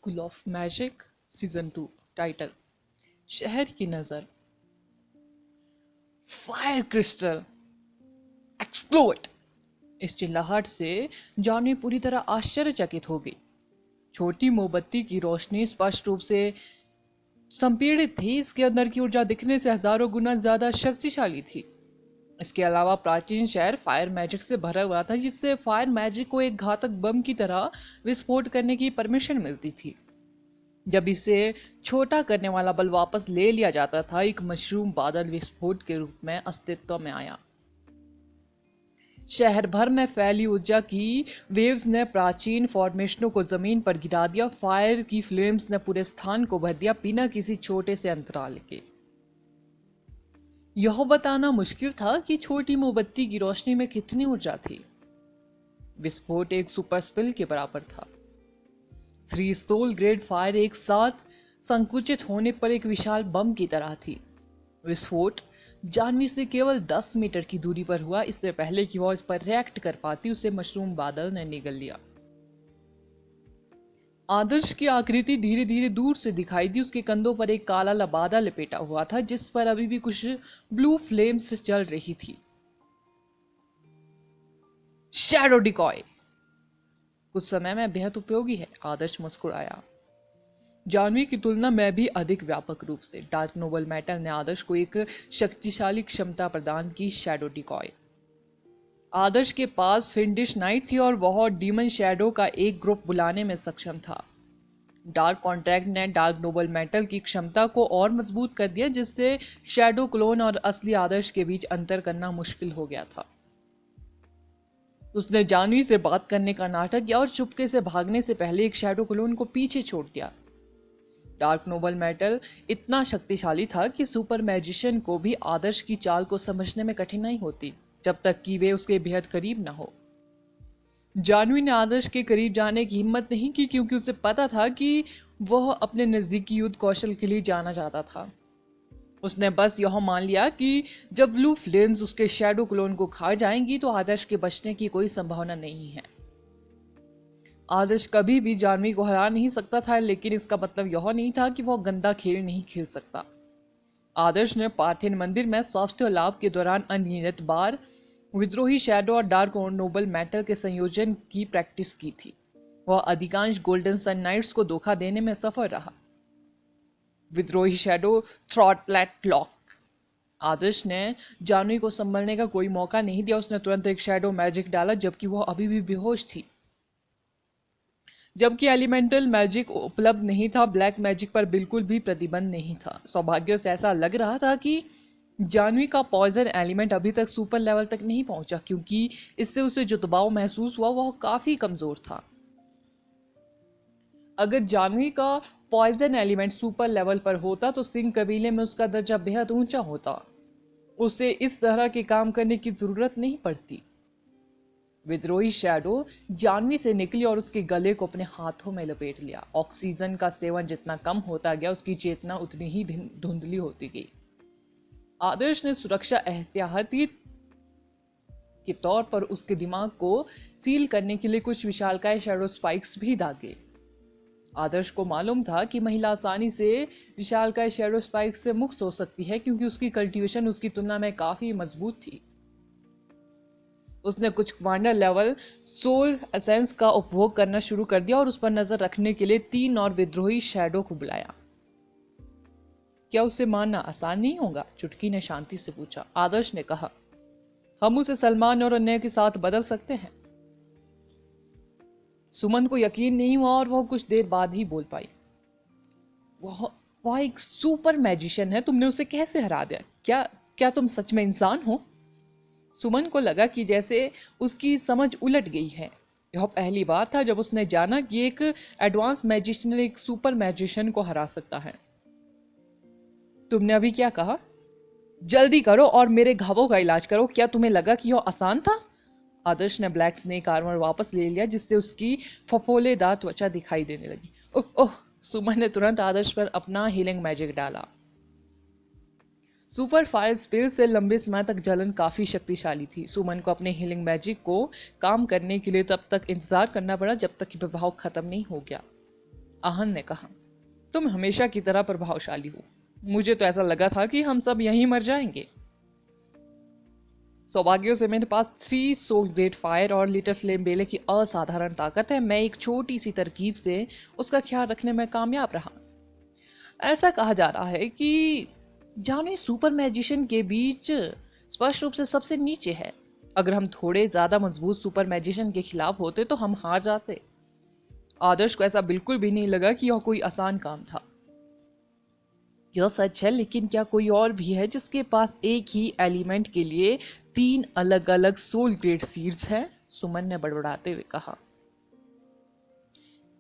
School of magic season 2। Title शहर की नजर। Fire crystal explode. इस चिल्लाहट से जॉनी पूरी तरह आश्चर्यचकित हो गई। छोटी मोमबत्ती की रोशनी स्पष्ट रूप से संपीड़ित थी। इसके अंदर की ऊर्जा दिखने से हजारों गुना ज्यादा शक्तिशाली थी। इसके अलावा प्राचीन शहर फायर मैजिक से भरा हुआ था, जिससे फायर मैजिक को एक घातक बम की तरह विस्फोट करने की परमिशन मिलती थी। जब इसे छोटा करने वाला बल वापस ले लिया जाता था, एक मशरूम बादल विस्फोट के रूप में अस्तित्व में आया। शहर भर में फैली ऊर्जा की वेव्स ने प्राचीन फॉर्मेशनों को जमीन पर गिरा दिया। फायर की फ्लेम्स ने पूरे स्थान को भर दिया, बिना किसी छोटे से अंतराल के। यह बताना मुश्किल था कि छोटी मोमबत्ती की रोशनी में कितनी ऊर्जा थी। विस्फोट एक सुपर स्पिल के बराबर था। 3 सोल ग्रेड फायर एक साथ संकुचित होने पर एक विशाल बम की तरह थी। विस्फोट जानवी से केवल 10 मीटर की दूरी पर हुआ। इससे पहले कि वह इस पर रिएक्ट कर पाती, उसे मशरूम बादल ने निगल लिया। आदर्श की आकृति धीरे धीरे दूर से दिखाई दी। उसके कंधों पर एक काला लबादा लपेटा हुआ था, जिस पर अभी भी कुछ ब्लू फ्लेम्स चल रही थी। शैडो डिकॉय कुछ समय में बेहद उपयोगी है, आदर्श मुस्कुराया। जानवी की तुलना में भी अधिक व्यापक रूप से। डार्क नोबल मेटल ने आदर्श को एक शक्तिशाली क्षमता प्रदान की, शैडो डिकॉय। आदर्श के पास फिंडिश नाइट थी और वह डीमन शैडो का एक ग्रुप बुलाने में सक्षम था। डार्क कॉन्ट्रैक्ट ने डार्क नोबल मेटल की क्षमता को और मजबूत कर दिया, जिससे शैडो क्लोन और असली आदर्श के बीच अंतर करना मुश्किल हो गया था। उसने जानवी से बात करने का नाटक किया और चुपके से भागने से पहले एक शैडो क्लोन को पीछे छोड़ दिया। डार्क नोबल मेटल इतना शक्तिशाली था कि सुपर मैजिशियन को भी आदर्श की चाल को समझने में कठिनाई होती, जब तक कि वे उसके बेहद करीब न हो। जानवी ने आदर्श के करीब जाने की हिम्मत नहीं की, क्योंकि उसे पता था कि वह अपने नजदीकी युद्ध कौशल के लिए जाना जाता था। उसने बस यह मान लिया कि जब ब्लू फ्लेम्स उसके शैडो क्लोन को खा जाएंगी तो आदर्श के बचने की कोई संभावना नहीं है। आदर्श कभी भी जानवी को हरा नहीं सकता था, लेकिन इसका मतलब यह नहीं था कि वह गंदा खेल नहीं खेल सकता। आदर्श ने पार्थियन मंदिर में स्वास्थ्य लाभ के दौरान अनियमित बार विद्रोही शैडो और डार्क और नोबल मेटल के संयोजन की प्रैक्टिस की थी। वह अधिकांश गोल्डन सन नाइट्स को धोखा देने में सफल रहा। विद्रोही शैडो थ्रॉटलेट लॉक। आदर्श ने जानवी को संभलने का कोई मौका नहीं दिया। उसने तुरंत एक शैडो मैजिक डाला, जबकि वह अभी भी बेहोश थी। जबकि एलिमेंटल मैजिक उपलब्ध नहीं था, ब्लैक मैजिक पर बिल्कुल भी प्रतिबंध नहीं था। सौभाग्य से ऐसा लग रहा था कि जानवी का पॉइजन एलिमेंट अभी तक सुपर लेवल तक नहीं पहुंचा, क्योंकि इससे उसे जो दबाव महसूस हुआ वह काफी कमजोर था। अगर जानवी का पॉइजन एलिमेंट सुपर लेवल पर होता तो सिंह कबीले में उसका दर्जा बेहद ऊंचा होता। उसे इस तरह के काम करने की जरूरत नहीं पड़ती। विद्रोही शैडो जानवी से निकली और उसके गले को अपने हाथों में लपेट लिया। ऑक्सीजन का सेवन जितना कम होता गया, उसकी चेतना उतनी ही धुंधली होती गई। आदर्श ने सुरक्षा एहतियाती के तौर पर उसके दिमाग को सील करने के लिए कुछ विशालकाय शैडो स्पाइक्स भी दागे। आदर्श को मालूम था कि महिला आसानी से विशालकाय शैडो स्पाइक्स से मुक्त हो सकती है, क्योंकि उसकी कल्टीवेशन उसकी तुलना में काफी मजबूत थी। उसने कुछ कमांडर लेवल सोल एसेंस का उपभोग करना शुरू कर दिया और उस पर नजर रखने के लिए 3 और विद्रोही शैडो को बुलाया। क्या उसे मारना आसान नहीं होगा? चुटकी ने शांति से पूछा। आदर्श ने कहा, हम उसे सलमान और अन्य के साथ बदल सकते हैं। सुमन को यकीन नहीं हुआ और वह कुछ देर बाद ही बोल पाई, वह वह एक सुपर मैजिशियन है, तुमने उसे कैसे हरा दिया? क्या क्या तुम सच में इंसान हो? सुमन को लगा कि जैसे उसकी समझ उलट गई है। यह पहली बार था जब उसने जाना कि एक एडवांस मैजिशियन एक सुपर मैजिशियन को हरा सकता है। तुमने अभी क्या कहा? जल्दी करो और मेरे घावों का इलाज करो। क्या तुम्हें लगा कि यह आसान था? आदर्श ने ब्लैक स्नेक आर्मर वापस ले लिया, जिससे उसकी फफोलेदार त्वचा दिखाई देने लगी। ओह ओह! सुमन ने तुरंत आदर्श पर अपना हीलिंग मैजिक डाला। सुपर फायर स्पेल से लंबे समय तक जलन काफी शक्तिशाली थी। सुमन को अपने हीलिंग मैजिक को काम करने के लिए तब तक इंतजार करना पड़ा जब तक कि प्रभाव खत्म नहीं हो गया। आहन ने कहा। तुम हमेशा की तरह प्रभावशाली हो। मुझे तो ऐसा लगा था कि हम सब यहीं मर जाएंगे। सौभाग्य से मेरे पास 3 ग्रेट फायर और लिटिल फ्लेम बेले की असाधारण ताकत है। मैं एक छोटी सी तरकीब से उसका ख्याल रखने में कामयाब रहा। ऐसा कहा जा रहा है कि जानो सुपर मैजिशियन के बीच स्पष्ट रूप से सबसे नीचे है। अगर हम थोड़े ज्यादा मजबूत सुपर मैजिशियन के खिलाफ होते तो हम हार जाते। आदर्श को ऐसा बिल्कुल भी नहीं लगा कि यह कोई आसान काम था। यह सच है, लेकिन क्या कोई और भी है जिसके पास एक ही एलिमेंट के लिए 3 अलग-अलग सोल ग्रेड सीड्स हैं? सुमन ने बड़बड़ाते हुए कहा।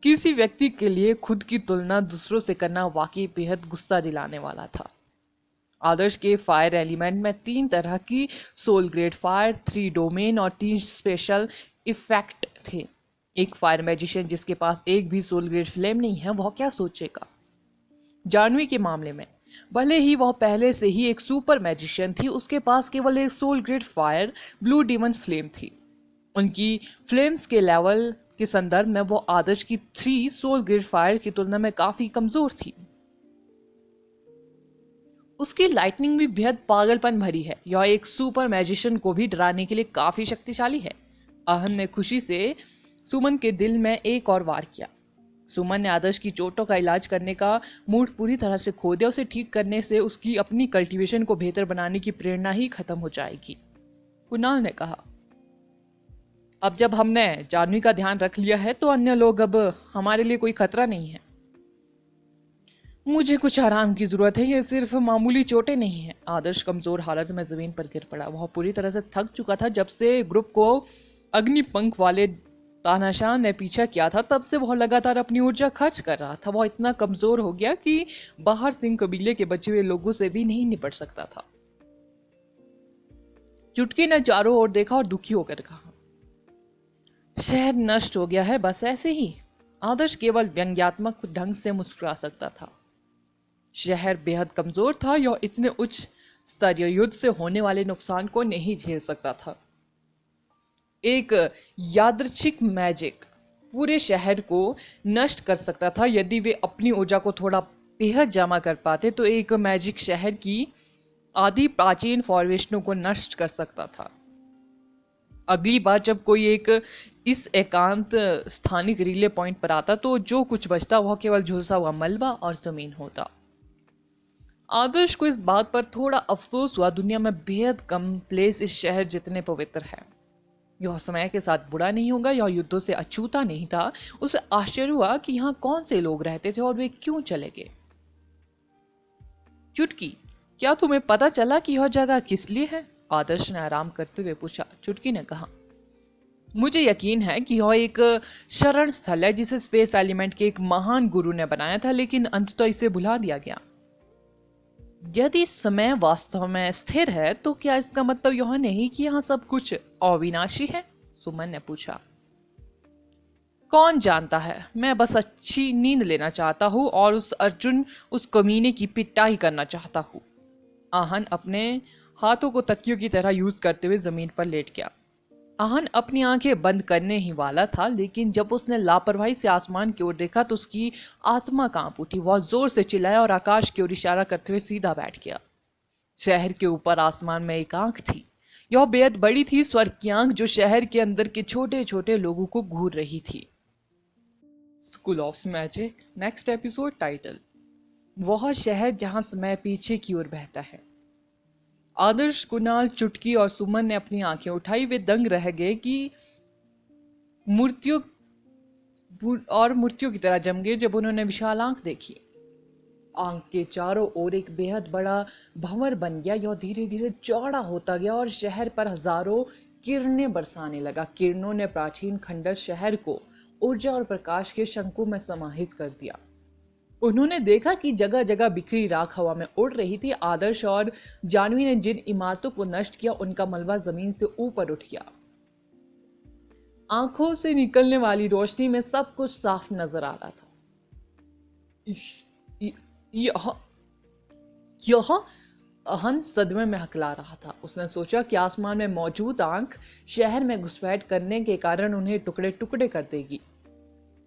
किसी व्यक्ति के लिए खुद की तुलना दूसरों से करना वाकई बेहद गुस्सा दिलाने वाला था। आदर्श के फायर एलिमेंट में 3 तरह की सोल ग्रेड फायर, 3 डोमेन और 3 स्पेशल इफेक्ट थे। एक फायर मैजिशियन जिसके पास एक भी सोल ग्रेड फ्लेम नहीं है, वह क्या सोचेगा? जानवी के मामले में भले ही वह पहले से ही एक सुपर मैजिशियन थी, उसके पास केवल एक soul grade fire blue demon flame थी। उनकी फ्लेम्स के लेवल के संदर्भ में वो आदर्श की 3 सोल ग्रेड फायर की तुलना में काफी कमजोर थी। उसकी लाइटनिंग भी बेहद पागलपन भरी है। यह एक सुपर मैजिशियन को भी डराने के लिए काफी शक्तिशाली है। आहन ने खुशी से सुमन के दिल में एक और वार किया। सुमन ने आदर्श की चोटों का इलाज करने का मूड पूरी तरह से खो दिया। उसे ठीक करने से उसकी अपनी कल्टीवेशन को बेहतर बनाने की प्रेरणा ही खत्म हो जाएगी। कुणाल ने कहा, अब जब हमने जानवी का ध्यान रख लिया है तो अन्य लोग अब हमारे लिए कोई खतरा नहीं है। मुझे कुछ आराम की जरूरत है, ये सिर्फ मामूली चोटें नहीं है। आदर्श कमजोर हालत में जमीन पर गिर पड़ा। वह पूरी तरह से थक चुका था। जब से ग्रुप को अग्निपंख वाले तानाशाह ने पीछा किया था, तब से वह लगातार अपनी ऊर्जा खर्च कर रहा था। वह इतना कमजोर हो गया कि बाहर सिंह कबीले के बचे हुए लोगों से भी नहीं निपट सकता था। चुटकी ने चारों ओर देखा और दुखी होकर कहा, शहर नष्ट हो गया है, बस ऐसे ही। आदर्श केवल व्यंग्यात्मक ढंग से मुस्कुरा सकता था। शहर बेहद कमजोर था। यह इतने उच्च स्तरीय युद्ध से होने वाले नुकसान को नहीं झेल सकता था। एक यादृच्छिक मैजिक पूरे शहर को नष्ट कर सकता था। यदि वे अपनी ऊर्जा को थोड़ा बेहद जमा कर पाते तो एक मैजिक शहर की आदि प्राचीन फॉर्मेशनों को नष्ट कर सकता था। अगली बार जब कोई एक इस एकांत स्थानिक रिले पॉइंट पर आता तो जो कुछ बचता वह केवल झुलसा हुआ मलबा और जमीन होता। आदर्श को इस बात पर थोड़ा अफसोस हुआ। दुनिया में बेहद कम प्लेस इस शहर जितने पवित्र है। यह समय के साथ बुरा नहीं होगा। यह युद्धों से अछूता नहीं था। उसे आश्चर्य हुआ कि यहाँ कौन से लोग रहते थे और वे क्यों चले गए। चुटकी, क्या तुम्हें पता चला कि यह जगह किस लिए है? आदर्श ने आराम करते हुए पूछा। चुटकी ने कहा, मुझे यकीन है कि यह एक शरण स्थल है जिसे स्पेस एलिमेंट के एक महान गुरु ने बनाया था, लेकिन अंततः इसे भुला दिया गया। यदि समय वास्तव में स्थिर है तो क्या इसका मतलब यह नहीं कि यहाँ सब कुछ अविनाशी है? सुमन ने पूछा। कौन जानता है, मैं बस अच्छी नींद लेना चाहता हूँ और उस कमीने की पिटाई करना चाहता हूँ। आहन अपने हाथों को तकियों की तरह यूज करते हुए जमीन पर लेट गया। आहन अपनी आंखें बंद करने ही वाला था, लेकिन जब उसने लापरवाही से आसमान की ओर देखा तो उसकी आत्मा कांप उठी। वह जोर से चिल्लाया और आकाश की ओर इशारा करते हुए सीधा बैठ गया। शहर के ऊपर आसमान में एक आंख थी। यह बेहद बड़ी थी, स्वर्ग की आंख जो शहर के अंदर के छोटे छोटे लोगों को घूर रही थी। School of magic next episode title, वह शहर जहां समय पीछे की ओर बहता है। आदर्श, कुणाल, चुटकी और सुमन ने अपनी आंखें उठाई। वे दंग रह गए कि मूर्तियों मूर्तियों की तरह जम गए जब उन्होंने विशाल आंख देखी। आंख के चारों ओर एक बेहद बड़ा भंवर बन गया। यह धीरे धीरे चौड़ा होता गया और शहर पर हजारों किरणें बरसाने लगा। किरणों ने प्राचीन खंडर शहर को ऊर्जा और प्रकाश के शंकु में समाहित कर दिया। उन्होंने देखा कि जगह जगह बिखरी राख हवा में उड़ रही थी। आदर्श और जानवी ने जिन इमारतों को नष्ट किया उनका मलबा जमीन से ऊपर उठ गया। आंखों से निकलने वाली रोशनी में सब कुछ साफ नजर आ रहा था। यह अहन सदमे में हकला रहा था। उसने सोचा कि आसमान में मौजूद आंख शहर में घुसपैठ करने के कारण उन्हें टुकड़े टुकड़े कर देगी।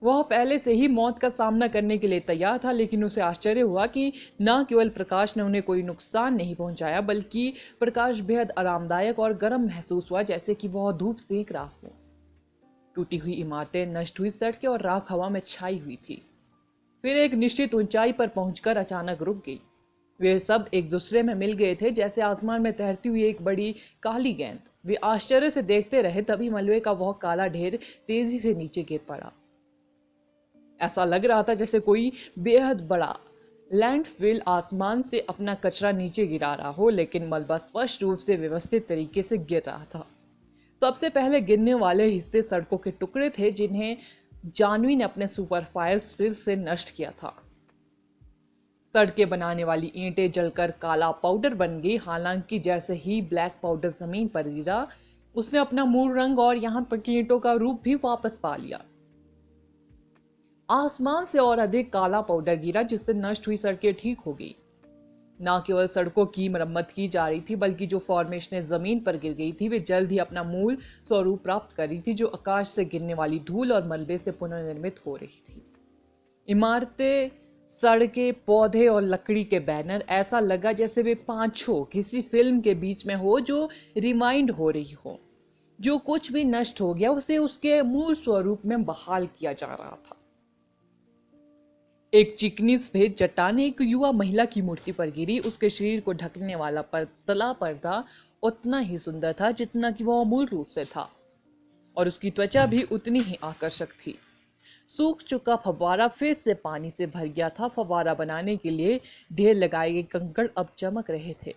वह पहले से ही मौत का सामना करने के लिए तैयार था, लेकिन उसे आश्चर्य हुआ कि न केवल प्रकाश ने उन्हें कोई नुकसान नहीं पहुंचाया, बल्कि प्रकाश बेहद आरामदायक और गर्म महसूस हुआ, जैसे कि वह धूप सेक रहा हो। टूटी हुई इमारतें, नष्ट हुई सड़कें और राख हवा में छाई हुई थी। फिर एक निश्चित ऊंचाई पर पहुंचकर अचानक रुक गई। वे सब एक दूसरे में मिल गए थे, जैसे आसमान में तैरती हुई एक बड़ी काली गेंद। वे आश्चर्य से देखते रहे, तभी मलबे का वह काला ढेर तेजी से नीचे गिर पड़ा। ऐसा लग रहा था जैसे कोई बेहद बड़ा लैंडफिल आसमान से अपना कचरा नीचे गिरा रहा हो, लेकिन मलबा स्पष्ट रूप से व्यवस्थित तरीके से गिर रहा था। सबसे पहले गिरने वाले हिस्से सड़कों के टुकड़े थे, जिन्हें जानवी ने अपने सुपर फायर स्प्रे से नष्ट किया था। सड़कें बनाने वाली ईंटें जलकर काला पाउडर बन गई। हालांकि जैसे ही ब्लैक पाउडर जमीन पर गिरा, उसने अपना मूल रंग और यहां तक कि ईंटों का रूप भी वापस पा लिया। आसमान से और अधिक काला पाउडर गिरा, जिससे नष्ट हुई सड़कें ठीक हो गई। न केवल सड़कों की मरम्मत की जा रही थी, बल्कि जो फॉर्मेशनें जमीन पर गिर गई थी, वे जल्द ही अपना मूल स्वरूप प्राप्त कर रही थी, जो आकाश से गिरने वाली धूल और मलबे से पुनर्निर्मित हो रही थी। इमारतें, सड़कें, पौधे और लकड़ी के बैनर, ऐसा लगा जैसे वे पांचों किसी फिल्म के बीच में हो जो रिमाइंड हो रही हो। जो कुछ भी नष्ट हो गया, उसे उसके मूल स्वरूप में बहाल किया जा रहा था। एक चिकनी सफेद चट्टान एक युवा महिला की मूर्ति पर गिरी। उसके शरीर को ढकने वाला पतला पर्दा उतना ही सुंदर था जितना कि वह मूल रूप से था, और उसकी त्वचा भी उतनी ही आकर्षक थी। सूख चुका फव्वारा फिर से पानी से भर गया था। फव्वारा बनाने के लिए ढेर लगाए गए कंकड़ अब चमक रहे थे।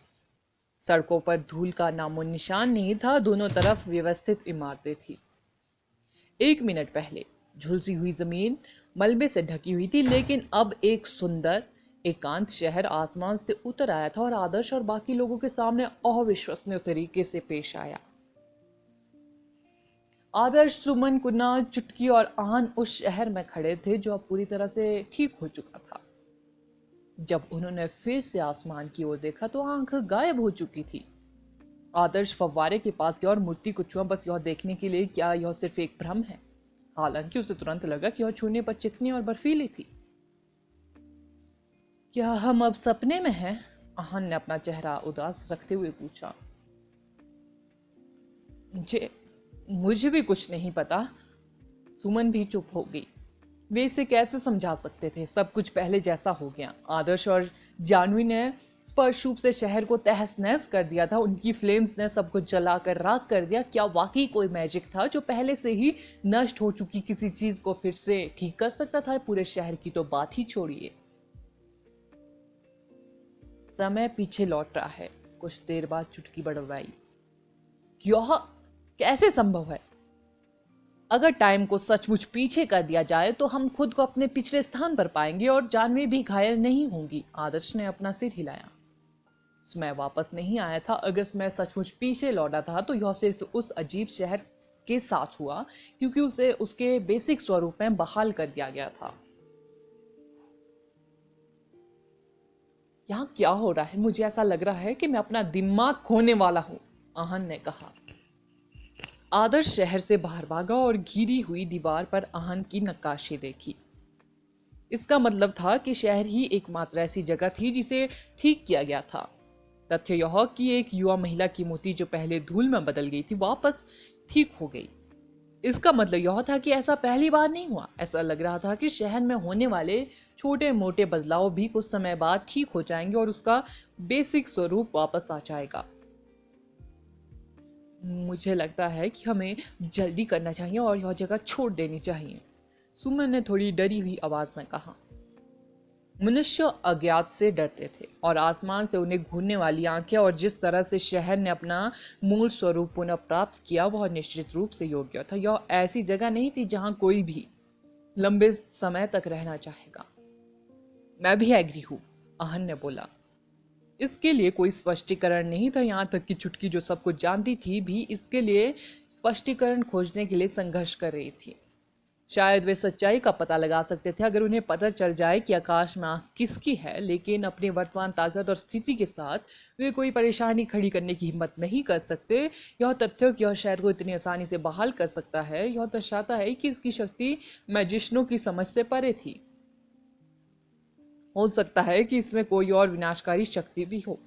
सड़कों पर धूल का नामो निशान नहीं था। दोनों तरफ व्यवस्थित इमारतें थी। 1 मिनट पहले झुलसी हुई जमीन मलबे से ढकी हुई थी, लेकिन अब एक सुंदर एकांत शहर आसमान से उतर आया था और आदर्श और बाकी लोगों के सामने अविश्वसनीय तरीके से पेश आया। आदर्श, सुमन, कुणाल, चुटकी और आहन उस शहर में खड़े थे जो अब पूरी तरह से ठीक हो चुका था। जब उन्होंने फिर से आसमान की ओर देखा तो आंख गायब हो चुकी थी। आदर्श फव्वारे के पास गया और मूर्ति को छुआ, बस यह देखने के लिए क्या यह सिर्फ एक भ्रम है। हालांकि उसे तुरंत लगा कि यह छूने पर चिकनी और बर्फीली थी। क्या हम अब सपने में हैं? आहन ने अपना चेहरा उदास रखते हुए पूछा। मुझे मुझे भी कुछ नहीं पता। सुमन भी चुप हो गई। वे इसे कैसे समझा सकते थे? सब कुछ पहले जैसा हो गया। आदर्श और जानवी ने स्पर्श रूप से शहर को तहस नहस कर दिया था। उनकी फ्लेम्स ने सब कुछ जलाकर राख कर दिया। क्या वाकई कोई मैजिक था जो पहले से ही नष्ट हो चुकी किसी चीज को फिर से ठीक कर सकता था? पूरे शहर की तो बात ही छोड़िए। समय पीछे लौट रहा है। कुछ देर बाद चुटकी बड़बड़ाई। यह कैसे संभव है? अगर टाइम को सचमुच पीछे कर दिया जाए तो हम खुद को अपने पिछले स्थान पर पाएंगे और जानवी भी घायल नहीं होंगी। आदर्श ने अपना सिर हिलाया। समय वापस नहीं आया था। अगर समय सचमुच पीछे लौटा था तो यह सिर्फ उस अजीब शहर के साथ हुआ, क्योंकि उसे उसके बेसिक स्वरूप में बहाल कर दिया गया था। यहाँ क्या हो रहा है? मुझे ऐसा लग रहा है कि मैं अपना दिमाग खोने वाला हूं, आहन ने कहा। आदर्श शहर से बाहर भागा और घिरी हुई दीवार पर आहन की नक्काशी देखी। इसका मतलब था कि शहर ही एकमात्र ऐसी जगह थी जिसे ठीक किया गया था। तथ्य यह कि एक युवा महिला की मूर्ति जो पहले धूल में बदल गई थी, वापस ठीक हो गई। इसका मतलब यह था कि ऐसा पहली बार नहीं हुआ। ऐसा लग रहा था कि शहर में होने वाले छोटे मोटे बदलाव भी कुछ समय बाद ठीक हो जाएंगे और उसका बेसिक स्वरूप वापस आ जाएगा। मुझे लगता है कि हमें जल्दी करना चाहिए और यह जगह छोड़ देनी चाहिए, सुमन ने थोड़ी डरी हुई आवाज में कहा। मनुष्य अज्ञात से डरते थे और आसमान से उन्हें घूरने वाली आंखें और जिस तरह से शहर ने अपना मूल स्वरूप पुनः प्राप्त किया, वह निश्चित रूप से योग्य था। यह ऐसी जगह नहीं थी जहां कोई भी लंबे समय तक रहना चाहेगा। मैं भी एग्री हूं, आहन ने बोला। इसके लिए कोई स्पष्टीकरण नहीं था। यहाँ तक कि चुटकी, जो सब कुछ जानती थी, भी इसके लिए स्पष्टीकरण खोजने के लिए संघर्ष कर रही थी। शायद वे सच्चाई का पता लगा सकते थे अगर उन्हें पता चल जाए कि आकाश में आंख किसकी है, लेकिन अपनी वर्तमान ताकत और स्थिति के साथ वे कोई परेशानी खड़ी करने की हिम्मत नहीं कर सकते। यह तथ्य कि यह शहर को इतनी आसानी से बहाल कर सकता है, यह दर्शाता है कि इसकी शक्ति मैजिशियनों की समझ से परे थी। हो सकता है कि इसमें कोई और विनाशकारी शक्ति भी हो।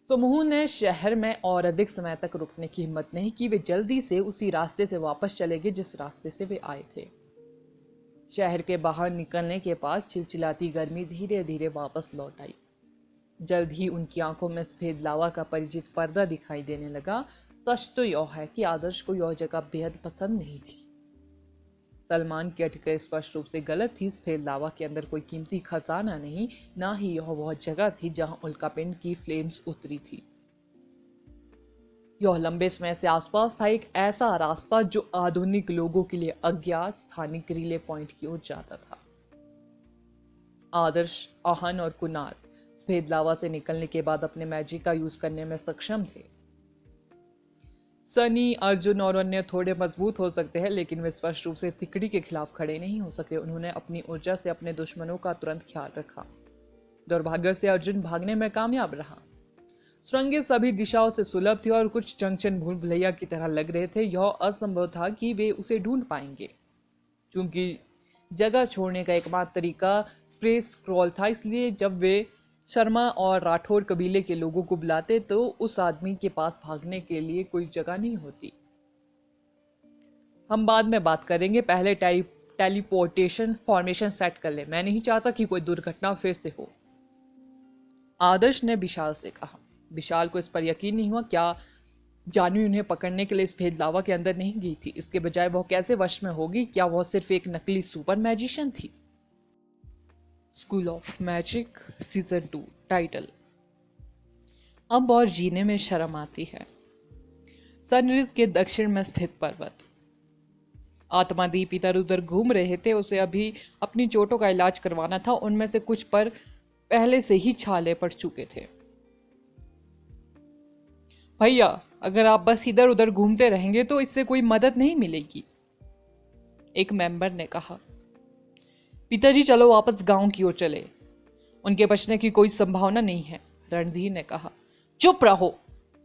समूह ने शहर में और अधिक समय तक रुकने की हिम्मत नहीं की। वे जल्दी से उसी रास्ते से वापस चले गए जिस रास्ते से वे आए थे। शहर के बाहर निकलने के बाद चिलचिलाती गर्मी धीरे धीरे वापस लौट आई। जल्द ही उनकी आंखों में सफेद लावा का परिचित पर्दा दिखाई देने लगा। सच तो यह है कि आदर्श को यह जगह बेहद पसंद नहीं थी। सलमान की अटकलें स्पष्ट रूप से गलत थी। सफेद लावा के अंदर कोई कीमती खजाना नहीं, ना ही यह वह जगह थी जहां उल्कापिंड की फ्लेम्स उतरी थी। यह लंबे समय से आसपास था, एक ऐसा रास्ता जो आधुनिक लोगों के लिए अज्ञात स्थानिक रिले पॉइंट की ओर जाता था। आदर्श, आहन और कुणाल सफेद लावा से निकलने के बाद अपने मैजिक का यूज करने में सक्षम थे। सनी, अर्जुन और अन्य थोड़े मजबूत हो सकते हैं, लेकिन वे स्पष्ट रूप से तिकड़ी के खिलाफ खड़े नहीं हो सके। उन्होंने अपनी ऊर्जा से अपने दुश्मनों का तुरंत ख्याल रखा। दुर्भाग्य से अर्जुन भागने में कामयाब रहा। सुरंगें सभी दिशाओं से सुलभ थी और कुछ जंक्शन भूल भुलैया की तरह लग रहे थे। यह असंभव था कि वे उसे ढूंढ पाएंगे, क्योंकि जगह छोड़ने का एकमात्र तरीका स्पेस स्क्रॉल था। इसलिए जब वे शर्मा और राठौर कबीले के लोगों को बुलाते तो उस आदमी के पास भागने के लिए कोई जगह नहीं होती। हम बाद में बात करेंगे, पहले टेलीपोर्टेशन फॉर्मेशन सेट कर ले। मैं नहीं चाहता कि कोई दुर्घटना फिर से हो, आदर्श ने विशाल से कहा। विशाल को इस पर यकीन नहीं हुआ। क्या जानवी उन्हें पकड़ने के लिए इस भेद लावा के अंदर नहीं गई थी? इसके बजाय वह कैसे वश में होगी? क्या वह सिर्फ एक नकली सुपर मैजिशियन थी? School of magic season 2 title. अब और जीने में शर्म आती है। सनरिज के दक्षिण में स्थित पर्वत। आत्मादीप इधर उधर घूम रहे थे। उसे अभी अपनी चोटों का इलाज करवाना था। उनमें से कुछ पर पहले से ही छाले पड़ चुके थे। भैया, अगर आप बस इधर उधर घूमते रहेंगे तो इससे कोई मदद नहीं मिलेगी, एक मेंबर ने कहा। पिताजी, चलो वापस गांव की ओर चले। उनके बचने की कोई संभावना नहीं है, रणधीर ने कहा। चुप रहो,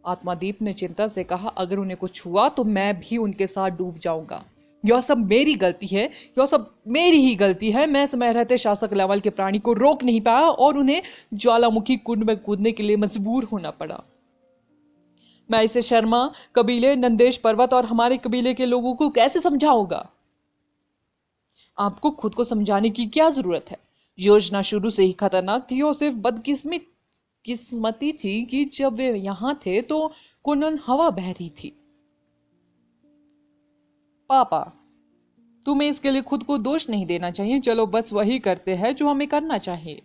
आत्मादीप ने चिंता से कहा। अगर उन्हें कुछ हुआ तो मैं भी उनके साथ डूब जाऊंगा। यह सब मेरी गलती है, यह सब मेरी ही गलती है। मैं समय रहते शासक लेवल के प्राणी को रोक नहीं पाया और उन्हें ज्वालामुखी कुंड में कूदने के लिए मजबूर होना पड़ा। मैं इसे शर्मा कबीले, नंदेश पर्वत और हमारे कबीले के लोगों को कैसे समझाऊंगा? आपको खुद को समझाने की क्या जरूरत है? योजना शुरू से ही खतरनाक थी और सिर्फ किस्मती थी कि जब वे यहां थे तो कुनन हवा बह रही थी। पापा, तुम्हें इसके लिए खुद को दोष नहीं देना चाहिए। चलो बस वही करते हैं जो हमें करना चाहिए।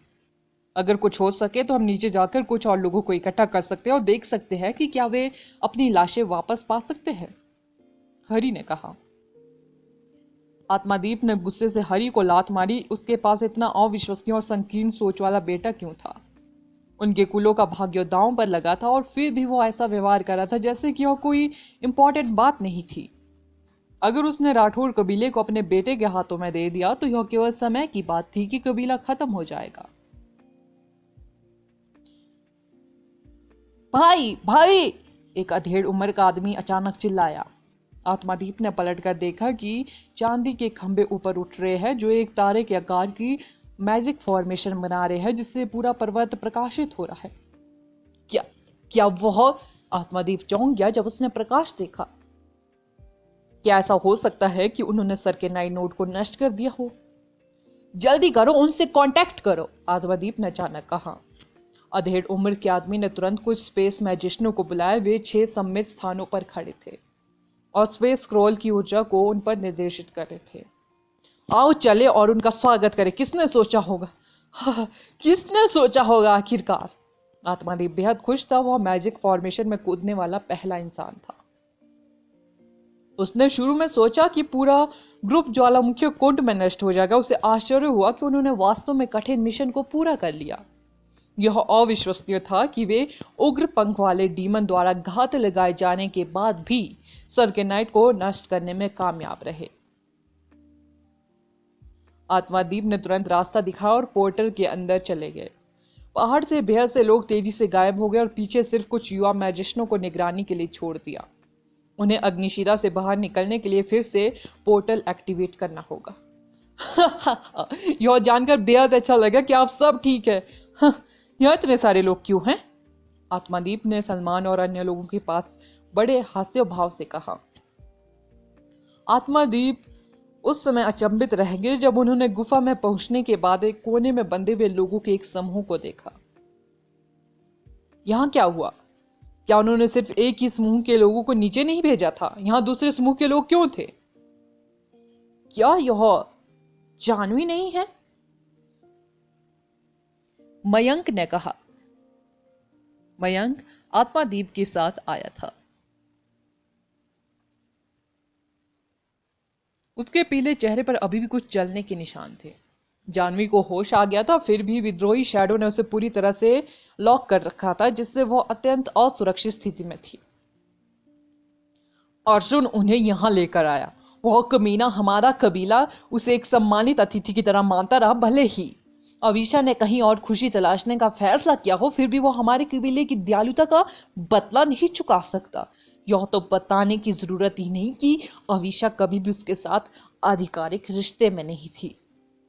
अगर कुछ हो सके तो हम नीचे जाकर कुछ और लोगों को इकट्ठा कर सकते हैं और देख सकते हैं कि क्या वे अपनी लाशें वापस पा सकते हैं, हरि ने कहा। आत्मादीप ने गुस्से से हरि को लात मारी। उसके पास इतना अविश्वसनीय और संकीर्ण सोच वाला बेटा क्यों था? उनके कुलों का भाग्य दांव पर लगा था और फिर भी वो ऐसा व्यवहार कर रहा था जैसे कि वह कोई इंपॉर्टेंट बात नहीं थी। अगर उसने राठौर कबीले को अपने बेटे के हाथों में दे दिया तो यह केवल समय की बात थी कि कबीला खत्म हो जाएगा। भाई भाई, एक अधेड़ उम्र का आदमी अचानक चिल्लाया। आत्मादीप ने पलटकर देखा कि चांदी के खंभे ऊपर उठ रहे हैं जो एक तारे के आकार की मैजिक फॉर्मेशन बना रहे हैं जिससे पूरा पर्वत प्रकाशित हो रहा है। क्या क्या वह? आत्मादीप चौंक गया जब उसने प्रकाश देखा। क्या ऐसा हो सकता है कि उन्होंने सर के नाई नोट को नष्ट कर दिया हो? जल्दी करो, उनसे कांटेक्ट करो, आत्मादीप ने अचानक कहा। अधेड़ उम्र के आदमी ने तुरंत कुछ स्पेस मैजिशियनों को बुलाया। वे 6 सम्मिलित स्थानों पर खड़े थे और स्पेस स्क्रॉल की ऊर्जा को उन पर निर्देशित कर रहे थे। आओ चले और उनका स्वागत करें। किसने सोचा होगा, किसने सोचा होगा आखिरकार? आत्मादीप बेहद खुश था। वह मैजिक फॉर्मेशन में कूदने वाला पहला इंसान था। उसने शुरू में सोचा कि पूरा ग्रुप ज्वालामुखी कुंड में नष्ट हो जाएगा। उसे आश्चर्य हुआ कि उन्होंने वास्तव में कठिन मिशन को पूरा कर लिया। यह अविश्वसनीय था कि वे उग्र पंख वाले डीमन द्वारा घात लगाए जाने के बाद भी सर्केनाइट को नष्ट करने में कामयाब रहे। आत्मादीप ने तुरंत रास्ता दिखाया और पोर्टल के अंदर चले गए। पहाड़ से बेहद से लोग तेजी से गायब हो गए और पीछे सिर्फ कुछ युवा मैजिशियनों को निगरानी के लिए छोड़ दिया। उन्हें अग्निशिरा से बाहर निकलने के लिए फिर से पोर्टल एक्टिवेट करना होगा। यह जानकर बेहद अच्छा लगा कि आप सब ठीक है। यह इतने सारे लोग क्यों हैं? आत्मादीप ने सलमान और अन्य लोगों के पास बड़े हास्य भाव से कहा। आत्मादीप उस समय अचंभित रह गए जब उन्होंने गुफा में पहुंचने के बाद एक कोने में बंधे हुए लोगों के एक समूह को देखा। यहां क्या हुआ? क्या उन्होंने सिर्फ एक ही समूह के लोगों को नीचे नहीं भेजा था? यहां दूसरे समूह के लोग क्यों थे? क्या यह जानवी नहीं है? मयंक ने कहा। मयंक आत्मादीप के साथ आया था। उसके पीले चेहरे पर अभी भी कुछ जलने के निशान थे। जानवी को होश आ गया था, फिर भी विद्रोही शैडो ने उसे पूरी तरह से लॉक कर रखा था, जिससे वह अत्यंत असुरक्षित स्थिति में थी। अर्जुन उन्हें यहां लेकर आया। वह कमीना हमारा कबीला उसे एक सम्मानित अतिथि की तरह मानता रहा। भले ही अवीशा ने कहीं और खुशी तलाशने का फैसला किया हो, फिर भी वो हमारे कबीले की दयालुता का बदला नहीं चुका सकता। यह तो बताने की जरूरत ही नहीं कि अवीशा कभी भी उसके साथ आधिकारिक रिश्ते में नहीं थी।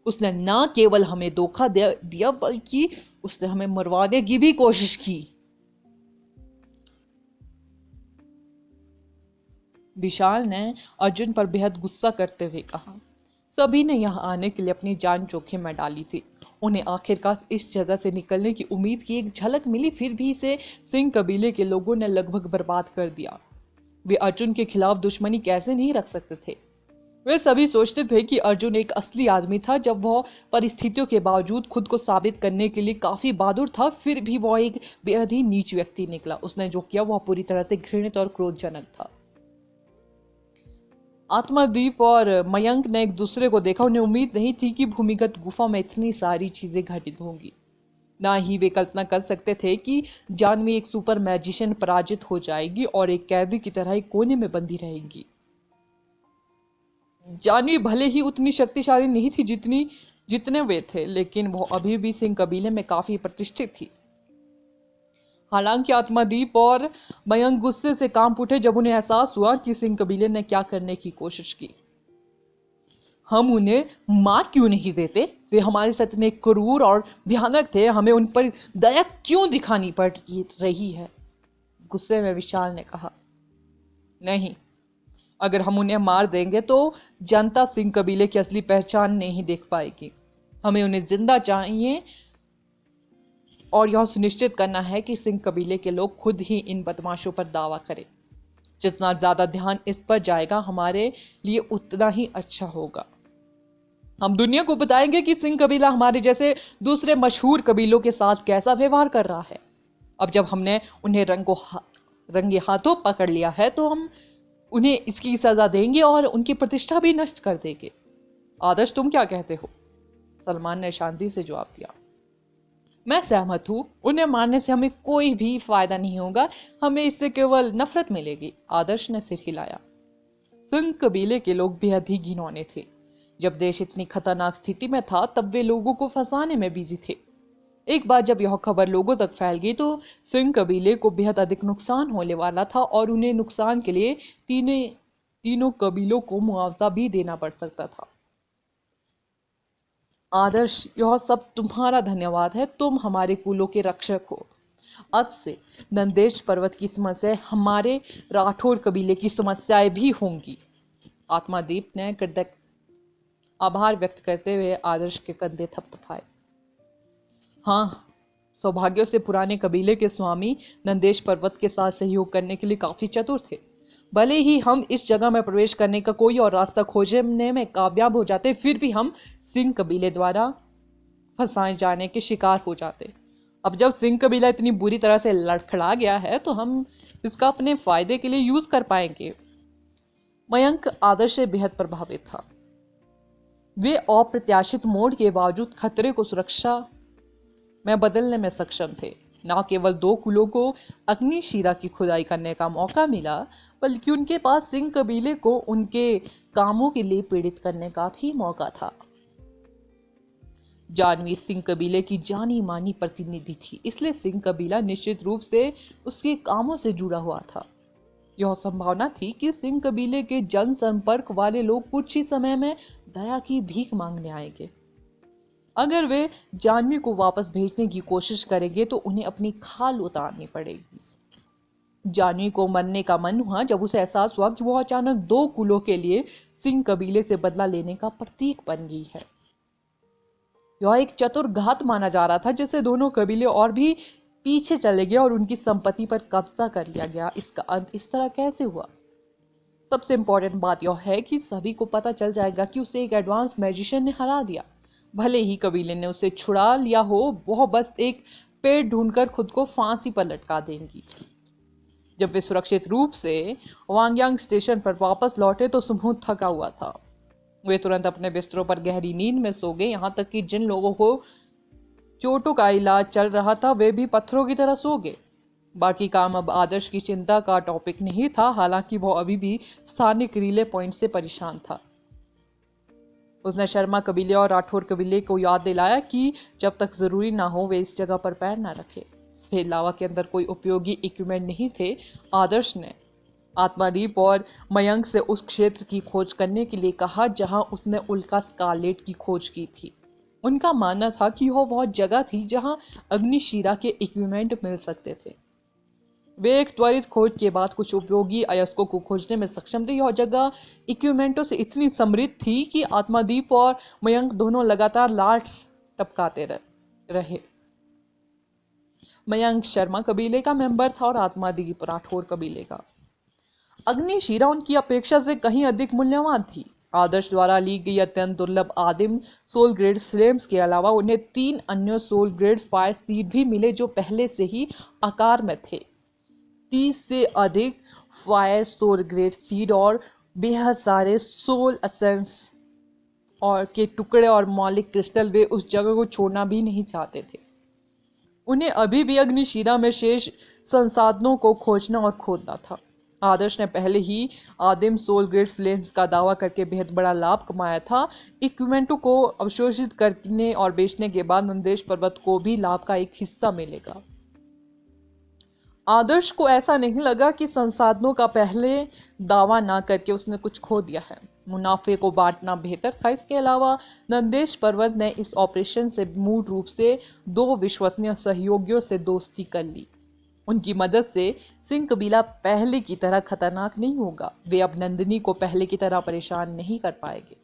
उसने न केवल हमें धोखा दिया बल्कि उसने हमें मरवाने की भी कोशिश की। विशाल ने अर्जुन पर बेहद गुस्सा करते हुए कहा। सभी ने यहाँ आने के लिए अपनी जान जोखिम में डाली थी। उन्हें आखिरकार इस जगह से निकलने की उम्मीद की एक झलक मिली, फिर भी इसे सिंह कबीले के लोगों ने लगभग बर्बाद कर दिया। वे अर्जुन के खिलाफ दुश्मनी कैसे नहीं रख सकते थे? वे सभी सोचते थे कि अर्जुन एक असली आदमी था। जब वह परिस्थितियों के बावजूद खुद को साबित करने के लिए काफी बहादुर था, फिर भी वह एक बेहद ही नीच व्यक्ति निकला। उसने जो किया वह पूरी तरह से घृणित और क्रोधजनक था। आत्मादीप और मयंक ने एक दूसरे को देखा। उन्हें उम्मीद नहीं थी कि भूमिगत गुफा में इतनी सारी चीजें घटित होंगी। ना ही वे कल्पना कर सकते थे कि जानवी एक सुपर मैजिशियन पराजित हो जाएगी और एक कैदी की तरह एक कोने में बंधी रहेगी। जानवी भले ही उतनी शक्तिशाली नहीं थी जितने वे थे, लेकिन वो अभी भी सिंह कबीले में काफी प्रतिष्ठित थी। हालांकि आत्मादीप और मयंक गुस्से से कांप उठे जब उन्हें एहसास हुआ कि सिंह कबीले ने क्या करने की कोशिश की। हम उन्हें मार क्यों नहीं देते? वे हमारे साथ इतने क्रूर और भयानक थे, हमें उन पर दया क्यों दिखानी पड़ रही है? गुस्से में विशाल ने कहा। नहीं, अगर हम उन्हें मार देंगे तो जनता सिंह कबीले की असली पहचान नहीं देख पाएगी। हमें उन्हें जिंदा चाहिए और यह सुनिश्चित करना है कि सिंह कबीले के लोग खुद ही इन बदमाशों पर दावा करें। जितना ज्यादा ध्यान इस पर जाएगा हमारे लिए उतना ही अच्छा होगा। हम दुनिया को बताएंगे कि सिंह कबीला हमारे जैसे दूसरे मशहूर कबीलों के साथ कैसा व्यवहार कर रहा है। अब जब हमने उन्हें रंगे हाथों पकड़ लिया है तो हम उन्हें इसकी सजा देंगे और उनकी प्रतिष्ठा भी नष्ट कर देंगे। आदर्श, तुम क्या कहते हो? सलमान ने शांति से जवाब दिया। मैं सहमत हूं। उन्हें मारने से हमें कोई भी फायदा नहीं होगा, हमें इससे केवल नफरत मिलेगी। आदर्श ने सिर हिलाया। सिंह कबीले के लोग बेहद ही घिनौने थे। जब देश इतनी खतरनाक स्थिति में था तब वे लोगों को फंसाने में बिजी थे। एक बार जब यह खबर लोगों तक फैल गई तो सिंह कबीले को बेहद अधिक नुकसान होने वाला था और उन्हें नुकसान के लिए तीनों कबीलों को मुआवजा भी देना पड़ सकता था। आदर्श, यह सब तुम्हारा धन्यवाद है। तुम हमारे कुलों के रक्षक हो। अब से नंदेश पर्वत की समस्या हमारे राठौर कबीले की समस्याएं भी होंगी। आत्मादीप ने कृतज्ञ आभार व्यक्त करते हुए आदर्श के कंधे थपथपाए। हाँ, सौभाग्य से पुराने कबीले के स्वामी नंदेश पर्वत के साथ सहयोग करने के लिए काफी चतुर थे। भले ही हम इस जगह में प्रवेश करने का कोई और रास्ता खोजने में कामयाब हो जाते, फिर भी हम सिंह कबीले द्वारा फंसाए जाने के शिकार हो जाते। अब जब सिंह कबीला इतनी बुरी तरह से लड़खड़ा गया है तो हम इसका अपने फायदे के लिए यूज कर पाएंगे। मयंक आदर्श से बेहद प्रभावित था। वे अप्रत्याशित मोड़ के बावजूद खतरे को सुरक्षा में बदलने में सक्षम थे। न केवल दो कुलों को अग्निशिरा की खुदाई करने का मौका मिला, बल्कि उनके पास सिंह कबीले को उनके कामों के लिए पीड़ित करने का भी मौका था। जानवी सिंह कबीले की जानी मानी प्रतिनिधि थी, इसलिए सिंह कबीला निश्चित रूप से उसके कामों से जुड़ा हुआ था। यह संभावना थी कि सिंह कबीले के जनसंपर्क वाले लोग कुछ ही समय में दया की भीख मांगने आएंगे। अगर वे जानवी को वापस भेजने की कोशिश करेंगे तो उन्हें अपनी खाल उतारनी पड़ेगी। जानवी को मरने का मन हुआ जब उसे एहसास हुआ कि वह अचानक दो कुलों के लिए सिंह कबीले से बदला लेने का प्रतीक बन गई है। यह एक चतुर घात माना जा रहा था, जिससे दोनों कबीले और भी पीछे चले गए और उनकी संपत्ति पर कब्जा कर लिया गया। इसका अंत इस तरह कैसे हुआ? सबसे इंपॉर्टेंट बात यह है कि सभी को पता चल जाएगा कि उसे एक एडवांस मैजिशियन ने हरा दिया। भले ही कबीले ने उसे छुड़ा लिया हो, वह बस एक पेड़ ढूंढकर खुद को फांसी पर लटका देंगी। जब वे सुरक्षित रूप से वांगयांग स्टेशन पर वापस लौटे तो समूह थका हुआ था। वे तुरंत अपने बिस्तरों पर गहरी नींद में सो गए। यहाँ तक कि जिन लोगों को चोटों का इलाज चल रहा था वे भी पत्थरों की तरह सो गए। बाकी काम अब आदर्श की चिंता का टॉपिक नहीं था, हालांकि वो अभी भी स्थानिक रिले पॉइंट से परेशान था। उसने शर्मा कबीले और राठौर कबीले को याद दिलाया कि जब तक जरूरी ना हो वे इस जगह पर पैर ना रखे। सफेद लावा के अंदर कोई उपयोगी इक्विपमेंट नहीं थे। आदर्श ने आत्मादीप और मयंक से उस क्षेत्र की खोज करने के लिए कहा जहां उसने उल्का स्कारलेट की खोज की थी। उनका मानना था कि यह वह जगह थी जहां अग्निशिरा के इक्विपमेंट मिल सकते थे। वे एक त्वरित खोज के बाद कुछ उपयोगी अयस्कों को खोजने में सक्षम थे। यह जगह इक्विपमेंटों से इतनी समृद्ध थी कि आत्मादीप और मयंक दोनों लगातार लाट टपकाते रहे। मयंक शर्मा कबीले का मेंबर था और आत्मादीप राठौर कबीले का। अग्निशिरा उनकी अपेक्षा से कहीं अधिक मूल्यवान थी। आदर्श द्वारा ली गई अत्यंत दुर्लभ आदिम सोल ग्रेड फ्लेम्स के अलावा उन्हें 3 अन्य सोल ग्रेड फायर सीड भी मिले जो पहले से ही आकार में थे। 30 से अधिक फायर सोल ग्रेड सीड और बेहद सारे सोल एसेंस और के टुकड़े और मौलिक क्रिस्टल वे उस जगह को छोड़ना भी नहीं चाहते थे। उन्हें अभी भी अग्निशिरा में शेष संसाधनों को खोजना और खोदना था। आदर्श ने पहले ही आदिम सोल ग्रेड फ्लेम्स का दावा करके बेहद बड़ा लाभ कमाया था। इक्विपमेंटों को अवशोषित करने और बेचने के बाद नंदेश पर्वत को भी लाभ का एक हिस्सा मिलेगा। आदर्श को ऐसा नहीं लगा कि संसाधनों का पहले दावा ना करके उसने कुछ खो दिया है। मुनाफे को बांटना बेहतर था। इसके अलावा नंदेश पर्वत ने इस ऑपरेशन से मूल रूप से 2 विश्वसनीय सहयोगियों से दोस्ती कर ली। उनकी मदद से सिंह कबीला पहले की तरह खतरनाक नहीं होगा। वे अब नंदिनी को पहले की तरह परेशान नहीं कर पाएंगे।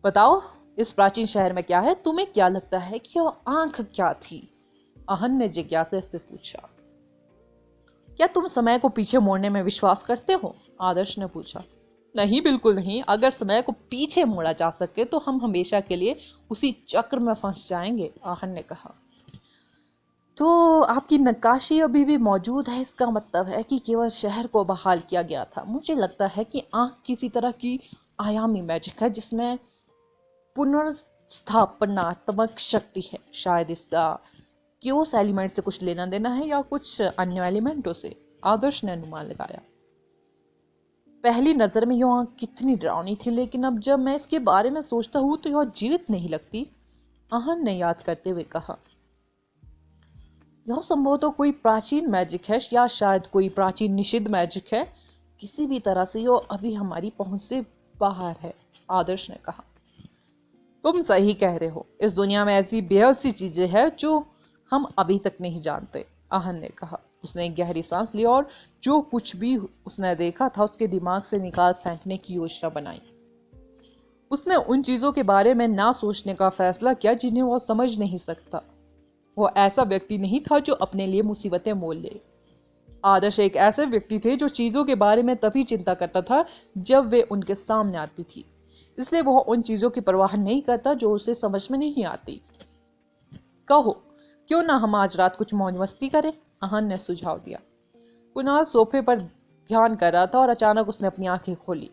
बताओ, इस प्राचीन शहर में क्या है? तुम्हें क्या लगता है कि यह आंख क्या थी? आहन ने जिज्ञासा से पूछा। क्या तुम समय को पीछे मोड़ने में विश्वास करते हो? आदर्श ने पूछा। नहीं, बिल्कुल नहीं। अगर समय को पीछे मोड़ा जा सके तो हम हमेशा के लिए उसी चक्र में फंस जाएंगे, आहन ने कहा। तो आपकी नक्काशी अभी भी मौजूद है, इसका मतलब है कि केवल शहर को बहाल किया गया था। मुझे लगता है कि आंख किसी तरह की आयामी मैजिक है जिसमें पुनर्स्थापनात्मक शक्ति है। शायद इसका क्योस एलिमेंट से कुछ लेना देना है या कुछ अन्य एलिमेंटों से, आदर्श ने अनुमान लगाया। पहली नजर में यह आंख कितनी डरावनी थी, लेकिन अब जब मैं इसके बारे में सोचता हूं तो यह जीवित नहीं लगती, आहन ने याद करते हुए कहा। यह संभवतः कोई प्राचीन मैजिक है या शायद कोई प्राचीन निषिद्ध मैजिक है। किसी भी तरह से यह अभी हमारी पहुंच से बाहर है, आदर्श ने कहा। तुम सही कह रहे हो। इस दुनिया में ऐसी बेहद सी चीजें हैं जो हम अभी तक नहीं जानते, आहन ने कहा। उसने एक गहरी सांस ली और जो कुछ भी उसने देखा था उसके दिमाग से निकाल फेंकने की योजना बनाई। उसने उन चीजों के बारे में ना सोचने का फैसला किया जिन्हें वह समझ नहीं सकता। वह ऐसा व्यक्ति नहीं था जो अपने लिए मुसीबतें मोल ले। आदर्श एक ऐसे व्यक्ति थे जो चीजों के बारे में तभी चिंता करता था जब वे उनके सामने आती थी। इसलिए वह उन चीजों की परवाह नहीं करता जो उसे समझ में नहीं आती। कहो, क्यों ना हम आज रात कुछ मौज मस्ती करें? आहन ने सुझाव दिया। कुणाल सोफे पर ध्यान कर रहा था और अचानक उसने अपनी आंखें खोली।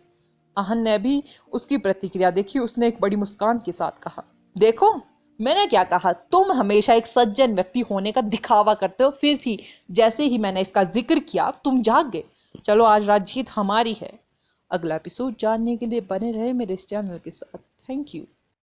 आहन ने भी उसकी प्रतिक्रिया देखी। उसने एक बड़ी मुस्कान के साथ कहा, देखो मैंने क्या कहा। तुम हमेशा एक सज्जन व्यक्ति होने का दिखावा करते हो, फिर भी जैसे ही मैंने इसका जिक्र किया तुम जाग गए। चलो आज रात जीत हमारी है। अगला एपिसोड जानने के लिए बने रहे मेरे इस चैनल के साथ। Thank you.